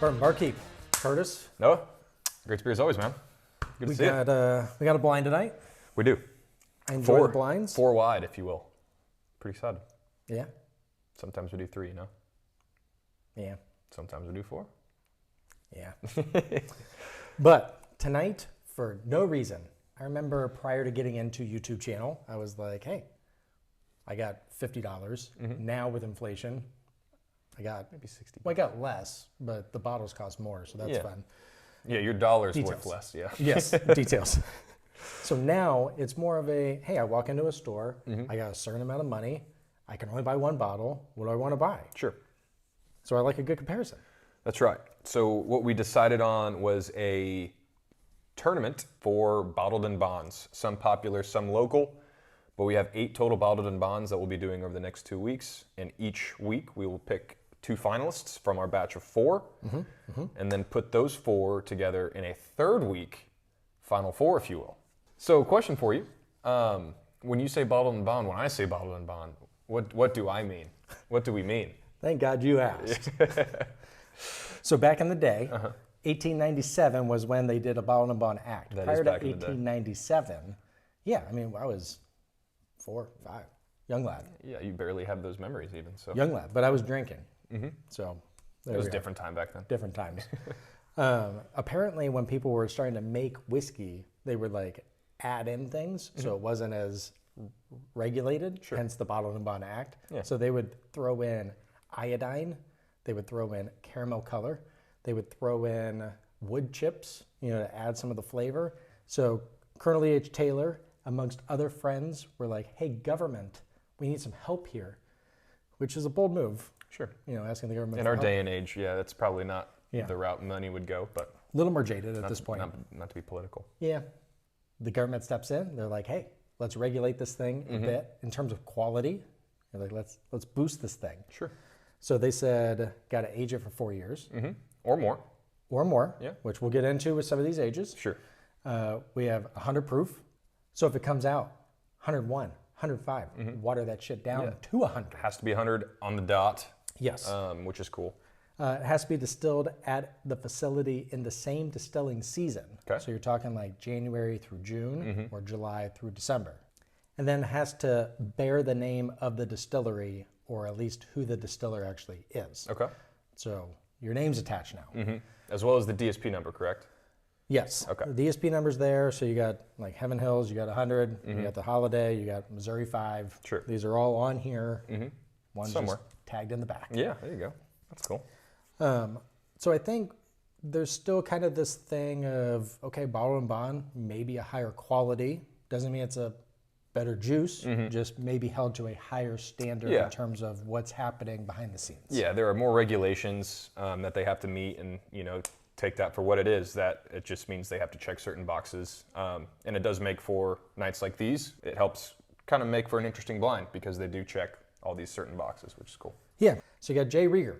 Bourbon Barkeep. Curtis. Noah, great to be here as always, man. Good to see you. We got a blind tonight. We do. I enjoy the blinds. 4 wide, if you will. Pretty excited. Yeah. Sometimes we do 3, you know? Yeah. Sometimes we do 4. Yeah. But tonight, for no reason, I remember prior to getting into YouTube channel, I was like, hey, I got $50. Mm-hmm. Now with inflation, I got maybe 60. Well, I got less, but the bottles cost more, so that's fun. Yeah, your dollar's Details. worth less, yeah. Yes, details. So now it's more of a, hey, I walk into a store, I got a certain amount of money, I can only buy 1 bottle, what do I want to buy? Sure. So I like a good comparison. That's right. So what we decided on was a tournament for bottled and bonds. Some popular, some local. But we have 8 total bottled and bonds that we'll be doing over the next 2 weeks. And each week we will pick 2 finalists from our batch of 4. And then put those 4 together in a 3rd week, final 4, if you will. So question for you. When you say bottled and bond, when I say bottled and bond, what do I mean? What do we mean? Thank God you asked. So back in the day, 1897 was when they did a Bottled and Bond Act. That Prior is to back in the day. 1897, yeah, I mean, I was 4, 5, young lad. Yeah, you barely have those memories even. So Young lad, but I was drinking. So it was a different time back then. different times. Apparently, when people were starting to make whiskey, they would like add in things, so it wasn't as regulated. Hence the Bottled and Bond Act. Yeah. So they would throw in iodine, they would throw in caramel color, they would throw in wood chips, to add some of the flavor. So Colonel E.H. Taylor, amongst other friends, were like, "Hey, government, we need some help here," which is a bold move. Sure. Asking the government In for our help. day and age, yeah, that's probably not Yeah. the route money would go, but A little more jaded at this point. not to be political. Yeah. The government steps in. They're like, hey, let's regulate this thing a bit in terms of quality. They're like, let's boost this thing. Sure. So they said, got to age it for 4 years Or more. or more, Yeah. which we'll get into with some of these ages. Sure. We have 100 proof. So if it comes out 101, 105, water that shit down to 100. Has to be 100 on the dot. Yes. Which is cool. It has to be distilled at the facility in the same distilling season. Okay. So you're talking like January through June or July through December. And then it has to bear the name of the distillery or at least who the distiller actually is. Okay. So your name's attached now. As well as the DSP number, correct? Yes. Okay. The DSP number's there. So you got like Heaven Hills, you got 100, you got the Holladay, you got Missouri 5. Sure. These are all on here. One's Somewhere. just tagged in the back. Yeah, there you go. That's cool. So I think there's still kind of this thing of, okay, bottle and bond, maybe a higher quality. Doesn't mean it's a better juice, just maybe held to a higher standard Yeah. in terms of what's happening behind the scenes. Yeah, there are more regulations that they have to meet and, take that for what it is, that it just means they have to check certain boxes. And it does make for nights like these. It helps kind of make for an interesting blind because they do check all these certain boxes, which is cool. Yeah. So you got J. Rieger,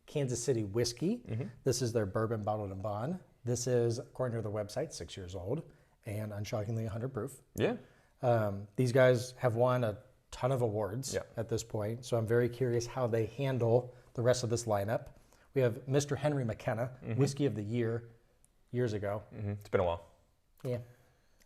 Kansas City whiskey. This is their bourbon bottled and bond. This is, according to their website, 6 years old and unshockingly 100 proof. Yeah. These guys have won a ton of awards Yeah. at this point, so I'm very curious how they handle the rest of this lineup. We have Mr. Henry McKenna, Whiskey of the Year, years ago. It's been a while. Yeah,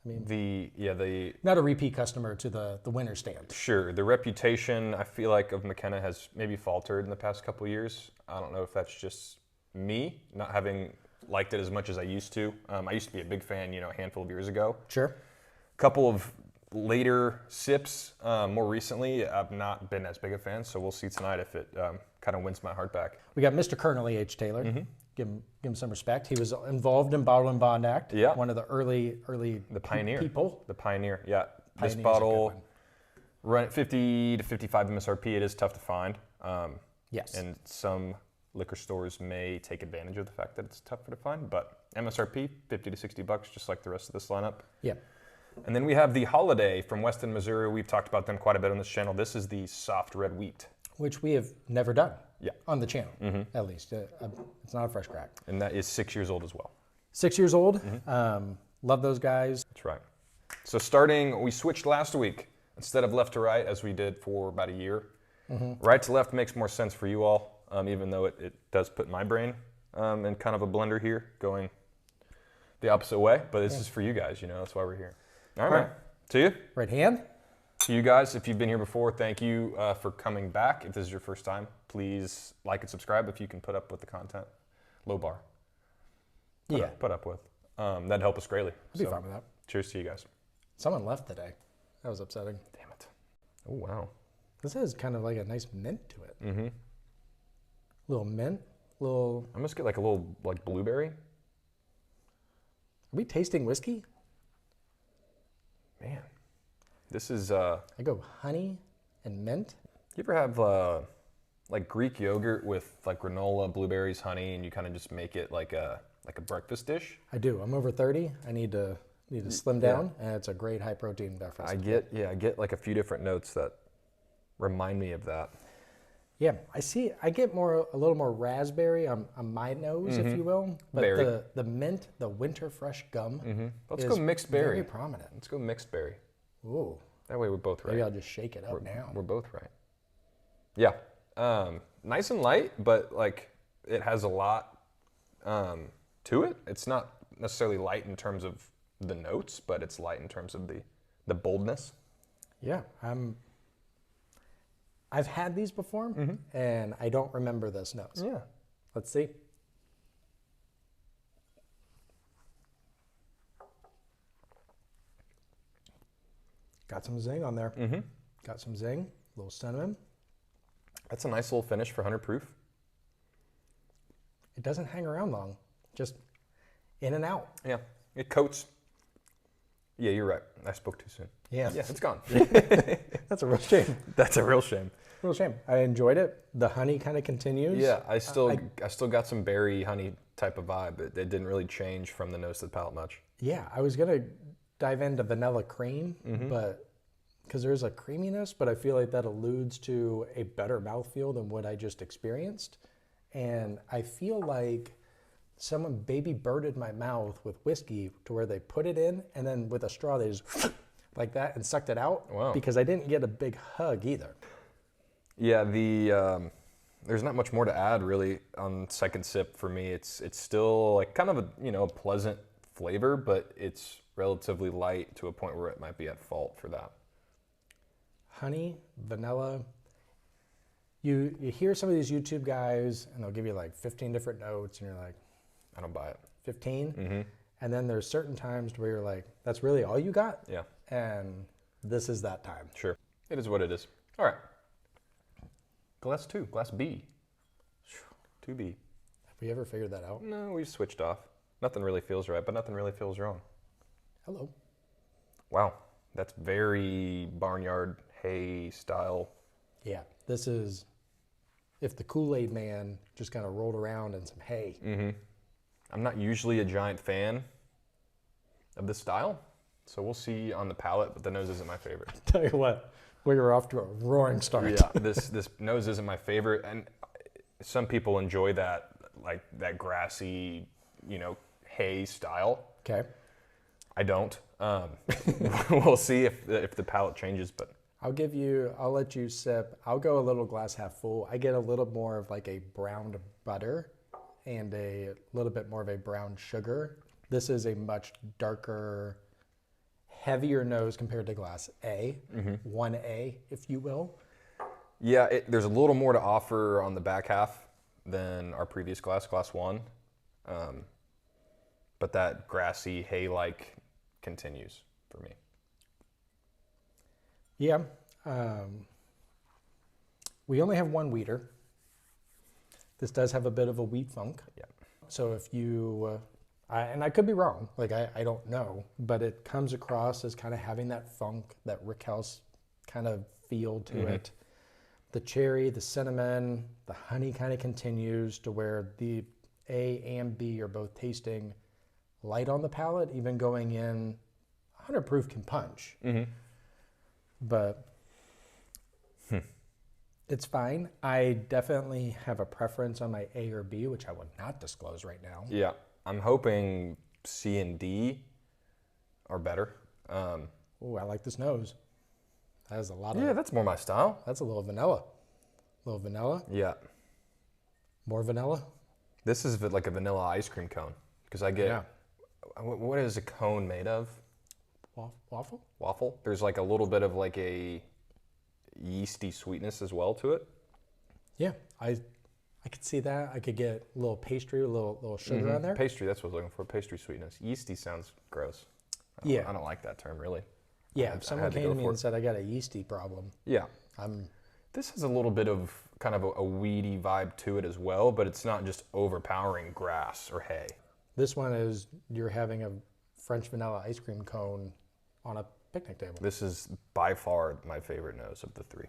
I mean, The not a repeat customer to the winner stand. Sure. The reputation, I feel like, of McKenna has maybe faltered in the past couple of years. I don't know if that's just me not having liked it as much as I used to. I used to be a big fan, a handful of years ago. Sure. A couple of later sips, more recently, I've not been as big a fan, so we'll see tonight if it kind of wins my heart back. We got Mr. Colonel E.H. Taylor. Give him some respect. He was involved in Bottle and Bond Act. Yeah. One of the early The pioneer. people. The pioneer, yeah. Pioneer's This a good bottle, one. run at 50 to 55 MSRP. It is tough to find. Yes. And some liquor stores may take advantage of the fact that it's tougher to find, but MSRP, 50 to 60 bucks, just like the rest of this lineup. Yeah. And then we have the Holladay from Weston, Missouri. We've talked about them quite a bit on this channel. This is the soft red wheat. Which we have never done. Yeah. On the channel, at least. It's not a fresh crack. And that is 6 years old as well. 6 years old. Love those guys. That's right. So starting, we switched last week. Instead of left to right, as we did for about a year, right to left makes more sense for you all, even though it does put my brain and kind of a blender here going the opposite way, but this is for you guys, you know, that's why we're here. All right, man. To you. Right hand. To you guys, if you've been here before, thank you for coming back. If this is your first time, please like and subscribe if you can put up with the content. Low bar. Put up with. That'd help us greatly. I'd be fine with that. Cheers to you guys. Someone left today. That was upsetting. Damn it. Oh, wow. This has kind of like a nice mint to it. Mm-hmm. Little mint, little... I must get like a little like blueberry. Are we tasting whiskey? Man, this is... I go honey and mint. You ever have like Greek yogurt with like granola, blueberries, honey, and you kind of just make it like a breakfast dish? I do. I'm over 30. I need to slim down, and it's a great high protein breakfast. I get like a few different notes that remind me of that. Yeah, I get a little more raspberry on my nose, if you will. But Berry. the mint, the winter fresh gum. Let's go mixed berry. Very prominent. Let's go mixed berry. Ooh. That way we're both right. Maybe I'll just shake it up now. We're both right. Yeah. Nice and light, but like it has a lot to it. It's not necessarily light in terms of the notes, but it's light in terms of the boldness. Yeah, I've had these before, and I don't remember this nose. Yeah. Let's see. Got some zing on there. Got some zing, a little cinnamon. That's a nice little finish for 100 proof. It doesn't hang around long, just in and out. Yeah, it coats. Yeah, you're right. I spoke too soon. Yeah. Yeah, it's gone. That's a real shame. That's a real shame. Real shame. I enjoyed it. The honey kind of continues. Yeah, I still got some berry honey type of vibe. It didn't really change from the nose to the palate much. Yeah, I was gonna dive into vanilla cream, but because there's a creaminess, but I feel like that alludes to a better mouthfeel than what I just experienced. And I feel like someone baby birded my mouth with whiskey to where they put it in and then with a straw they just like that and sucked it out. Wow. Because I didn't get a big hug either. Yeah, there's not much more to add really on second sip for me. It's still like kind of a pleasant flavor, but it's relatively light to a point where it might be at fault for that. Honey, vanilla. You hear some of these YouTube guys and they'll give you like 15 different notes and you're like, I don't buy it. 15? And then there's certain times where you're like, that's really all you got? Yeah. And this is that time. Sure. It is what it is. All right. Glass 2, glass B. 2B. Have we ever figured that out? No, we've switched off. Nothing really feels right, but nothing really feels wrong. Hello. Wow. That's very barnyard hay style. Yeah, this is if the Kool-Aid man just kind of rolled around in some hay. I'm not usually a giant fan of this style, so we'll see on the palate, but the nose isn't my favorite. Tell you what, we were off to a roaring start. Yeah, this nose isn't my favorite, and some people enjoy that, like that grassy, hay style. Okay. I don't. We'll see if the palate changes, but I'll let you sip. I'll go a little glass half full. I get a little more of like a browned butter and a little bit more of a brown sugar. This is a much darker, heavier nose compared to glass A, 1A, if you will. Yeah, there's a little more to offer on the back half than our previous glass 1. But that grassy, hay-like continues for me. Yeah. We only have one wheater. This does have a bit of a wheat funk. Yeah. So if you, and I could be wrong, like I don't know, but it comes across as kind of having that funk, that rickhouse kind of feel to it. The cherry, the cinnamon, the honey kind of continues to where the A and B are both tasting light on the palate, even going in 100 proof can punch. But it's fine. I definitely have a preference on my A or B, which I would not disclose right now. Yeah, I'm hoping C and D are better. Oh, I like this nose. That has a lot of... Yeah, that's more my style. That's a little vanilla. A little vanilla. Yeah. More vanilla. This is like a vanilla ice cream cone because I get. Yeah. What is a cone made of? Waffle? Waffle. There's like a little bit of like a yeasty sweetness as well to it. Yeah, I could see that. I could get a little pastry, a little sugar on there. Pastry, that's what I was looking for. Pastry sweetness. Yeasty sounds gross. I don't like that term really. Yeah, if someone came to me and said I got a yeasty problem. Yeah. This has a little bit of kind of a weedy vibe to it as well, but it's not just overpowering grass or hay. This one is you're having a French vanilla ice cream cone on a picnic table. This is by far my favorite nose of the three.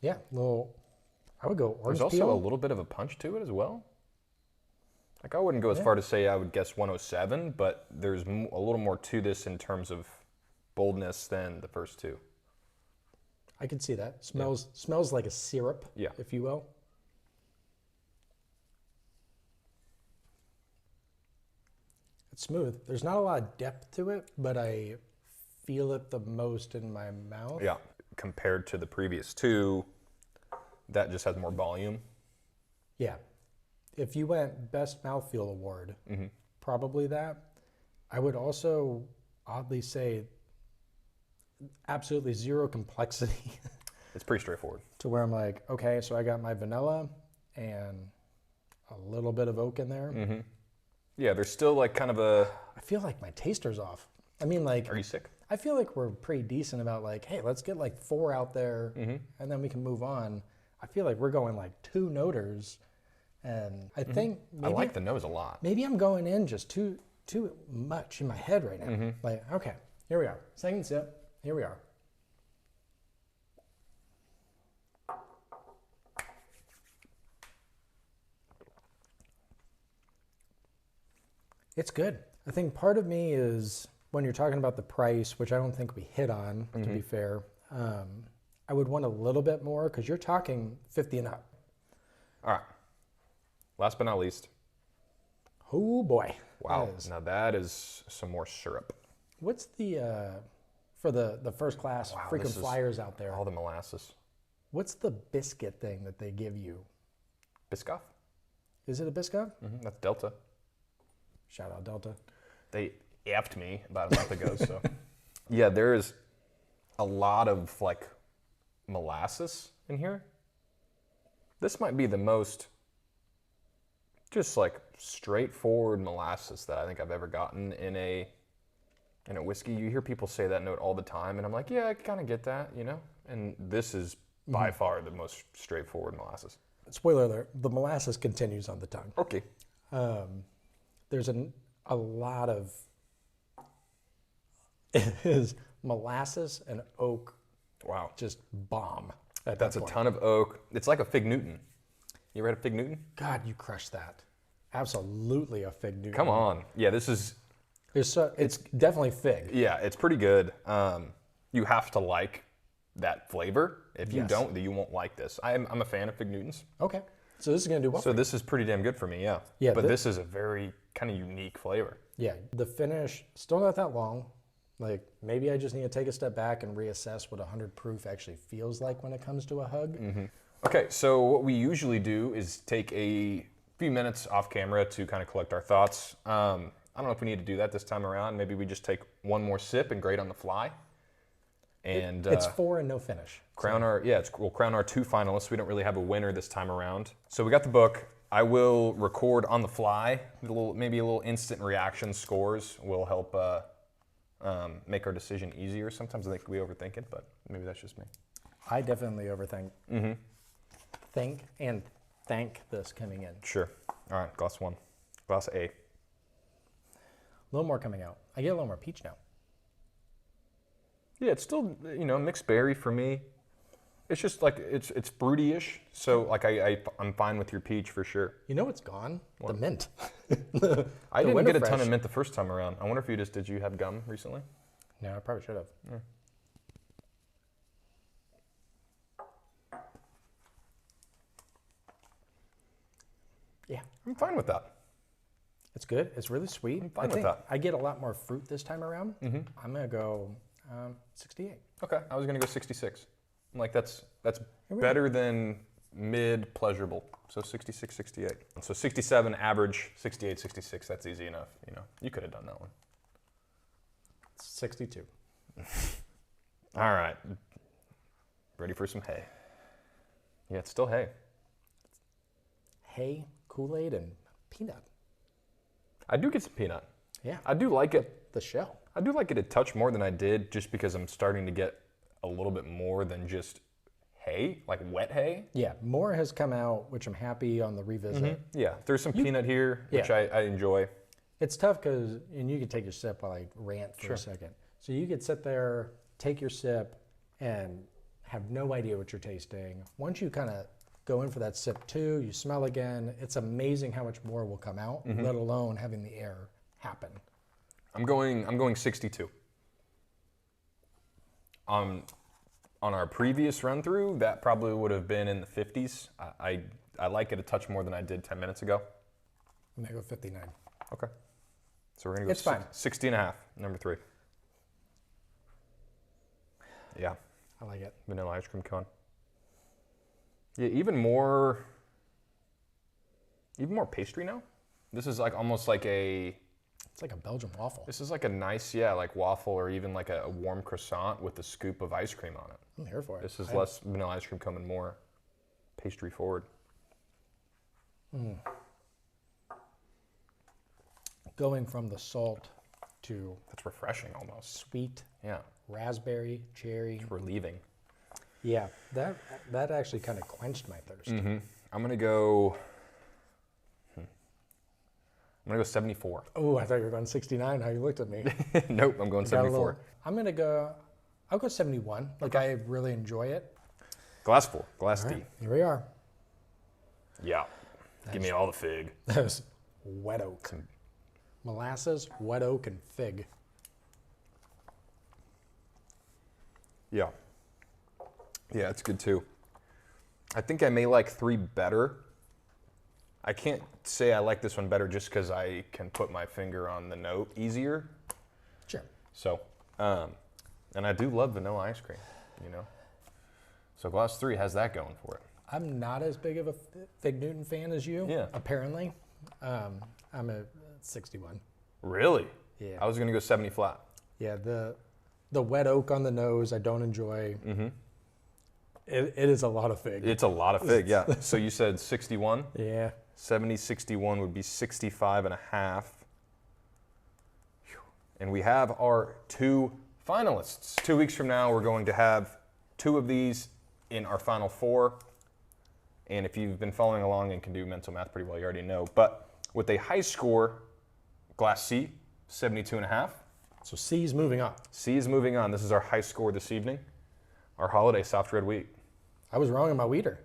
Yeah, I would go orange There's also peel. a little bit of a punch to it as well. Like I wouldn't go as far to say I would guess 107, but there's a little more to this in terms of boldness than the first two. I could see that. Smells like a syrup, if you will. It's smooth. There's not a lot of depth to it, but I feel it the most in my mouth. Yeah, compared to the previous two, that just has more volume. Yeah. If you went best mouthfeel award, probably that. I would also oddly say absolutely zero complexity. It's pretty straightforward. To where I'm like, okay, so I got my vanilla and a little bit of oak in there. Yeah, there's still like kind of a... I feel like my taster's off. I mean, like... Are you sick? I feel like we're pretty decent about like, hey, let's get like 4 out there and then we can move on. I feel like we're going like 2 noters, and I think I like the nose a lot. Maybe I'm going in just too much in my head right now. Like, okay, here we are. Second sip, here we are. It's good. I think part of me is when you're talking about the price, which I don't think we hit on, to be fair, I would want a little bit more because you're talking 50 and up. All right. Last but not least. Oh boy. Wow. Now that is some more syrup. What's the, for the first class frequent flyers out there? All the molasses. What's the biscuit thing that they give you? Biscoff? Is it a Biscoff? That's Delta. Shout out Delta. They effed me about a month ago, so. Yeah, there is a lot of like molasses in here. This might be the most just like straightforward molasses that I think I've ever gotten in a whiskey. You hear people say that note all the time, and I'm like, yeah, I kind of get that, you know? And this is by far the most straightforward molasses. Spoiler alert, the molasses continues on the tongue. Okay. There's a lot of, it is molasses and oak. Wow. Just bomb. That's a ton of oak. It's like a Fig Newton. You ever had a Fig Newton? God, you crushed that. Absolutely a Fig Newton. Come on. Yeah, this is... It's definitely fig. Yeah, it's pretty good. You have to like that flavor. If you don't, then you won't like this. I'm a fan of Fig Newtons. Okay. So this is going to do well. So this is pretty damn good for me, yeah. Yeah. But this is a very kind of unique flavor. Yeah. The finish, still not that long. Like, maybe I just need to take a step back and reassess what 100 proof actually feels like when it comes to a hug. Okay, so what we usually do is take a few minutes off camera to kind of collect our thoughts. I don't know if we need to do that this time around. Maybe we just take one more sip and grade on the fly. And it's 4 and no finish. We'll crown our 2 finalists. We don't really have a winner this time around. So we got the book. I will record on the fly. Maybe a little instant reaction scores will help make our decision easier. Sometimes I think we overthink it, but maybe that's just me. I definitely overthink. Think and thank this coming in. Sure. All right, glass 1. Glass A. A little more coming out. I get a little more peach now. Yeah, it's still, mixed berry for me. It's just like, it's fruity-ish. So like I'm fine with your peach for sure. You know what's gone? The mint. I didn't get a ton of mint the first time around. I wonder if did you have gum recently? No, I probably should have. Yeah. I'm fine with that. It's good. It's really sweet. I'm fine with that. I get a lot more fruit this time around. I'm going to go 68. Okay, I was going to go 66. I'm like, that's better than mid pleasurable. So 66, 68. So 67 average, 68, 66. That's easy enough. You know, you could have done that one. 62. All right. Ready for some hay? Yeah, it's still hay. Hay, Kool-Aid, and peanut. I do get some peanut. Yeah. I do like it. The shell. I do like it a touch more than I did, just because I'm starting to get a little bit more than just hay, like wet hay. Yeah, more has come out, which I'm happy on the revisit. Yeah, there's some peanut here, which Yeah. I enjoy. It's tough because, and you could take your sip while I rant for Sure. a second. So you could sit there, take your sip, and have no idea what you're tasting. Once you kind of go in for that sip too, you smell again, it's amazing how much more will come out, let alone having the air happen. I'm going 62. On our previous run through, that probably would have been in the 50s. I like it a touch more than I did 10 minutes ago. I'm gonna go 59. Okay. So we're gonna go It's fine. 60 and a half, number 3. Yeah, I like it. vanilla ice cream cone. Yeah, even more pastry now. This is like almost like It's like a Belgian waffle. this is like a nice, like waffle or even like a warm croissant with a scoop of ice cream on it. I'm here for it. This is less vanilla ice cream cone and more pastry forward. Going from the salt to That's refreshing almost. sweet, Yeah, raspberry, cherry. relieving. Yeah, that actually kind of quenched my thirst. I'm gonna go. I'm gonna go 74. Oh, I thought you were going 69. How you looked at me. Nope, I'm going Got a 74. little- I'm gonna go. I'll go 71. Like I really enjoy it. Glass full, glass All D. right, here we are. Yeah, give me all the fig. That's wet oak, molasses, wet oak, and fig. Yeah, yeah, it's good too. I think I may like 3 better. I can't say I like this one better just because I can put my finger on the note easier. Sure. So, and I do love vanilla ice cream, you know. So glass 3 has that going for it. I'm not as big of a Fig Newton fan as you. Yeah. Apparently, I'm a 61. Really? Yeah. I was gonna go 70 flat. Yeah. The wet oak on the nose, I don't enjoy. It is a lot of fig. It's a lot of fig, yeah. So you said 61? Yeah. 70, 61 would be 65 and a half. Phew. And we have our 2 finalists. 2 weeks from now, we're going to have 2 of these in our final 4. And if you've been following along and can do mental math pretty well, you already know. But with a high score, glass C, 72 and a half. So C's moving on. C is moving on. This is our high score this evening. Our holiday soft red wheat. I was wrong on my weeder.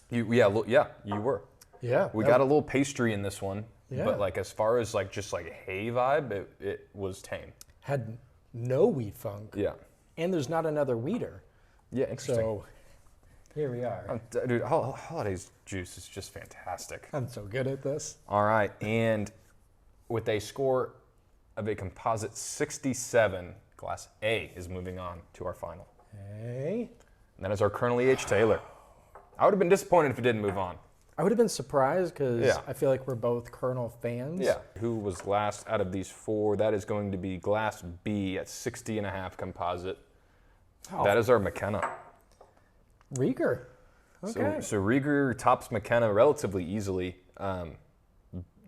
You were. Yeah. We got a little pastry in this one, Yeah. but like as far as like just like a hay vibe, it was tame. had no wheat funk. Yeah. And there's not another weeder. Yeah, interesting. So here we are. Dude, Holladay's juice is just fantastic. I'm so good at this. All right, and with a score of a composite 67, Glass A is moving on to our final. Hey. And that is our Colonel E.H. Taylor. I would have been disappointed if it didn't move on. I would have been surprised because Yeah. I feel like we're both Colonel fans. Yeah. Who was last out of these 4? That is going to be Glass B at 60 and a half composite. Oh. That is our McKenna. Rieger. Okay. So Rieger tops McKenna relatively easily.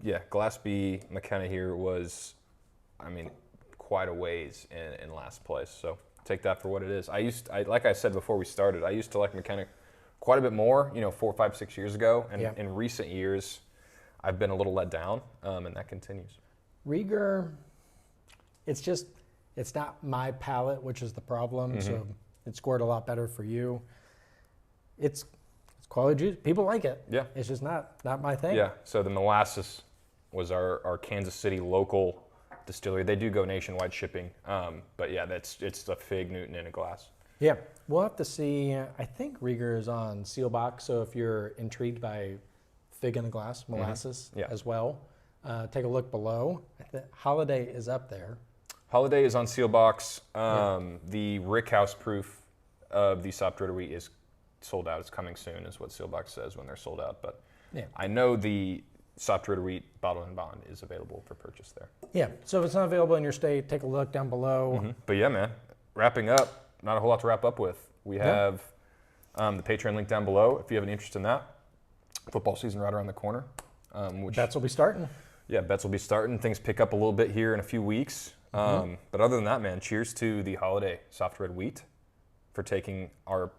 Yeah, Glass B McKenna here was, I mean, quite a ways in last place. So take that for what it is. Like I said before we started, I used to like McKenna quite a bit more, 4, 5, 6 years ago. And Yeah. in recent years, I've been a little let down, and that continues. Rieger, it's not my palate, which is the problem. So it scored a lot better for you. It's quality juice. People like it. Yeah. It's just not my thing. Yeah, so the molasses was our Kansas City local distillery. They do go nationwide shipping, but yeah, it's a Fig Newton in a glass. Yeah, we'll have to see. I think Rieger is on seal box, so if you're intrigued by fig in a glass, molasses Yeah. as well, take a look below. Holladay is up there. Holladay is on seal box. The Rickhouse proof of the soft red wheat is sold out. It's coming soon, is what Sealbox says when they're sold out. But Yeah. I know the soft red wheat bottled and bond is available for purchase there. Yeah. So if it's not available in your state, take a look down below. But yeah, man, wrapping up, not a whole lot to wrap up with. We have the Patreon link down below if you have any interest in that. Football season right around the corner. Bets will be starting. Yeah, bets will be starting. Things pick up a little bit here in a few weeks. But other than that, man, cheers to the Holladay soft red wheat for taking our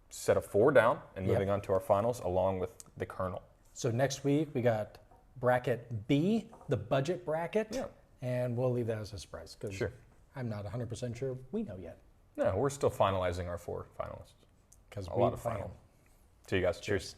set of 4 down and moving on to our finals along with the Colonel. So next week we got bracket B, the budget bracket. Yeah. And we'll leave that as a surprise because Sure. I'm not 100% sure we know yet. No, we're still finalizing our 4 finalists. Because A lot of final. See you guys. Cheers.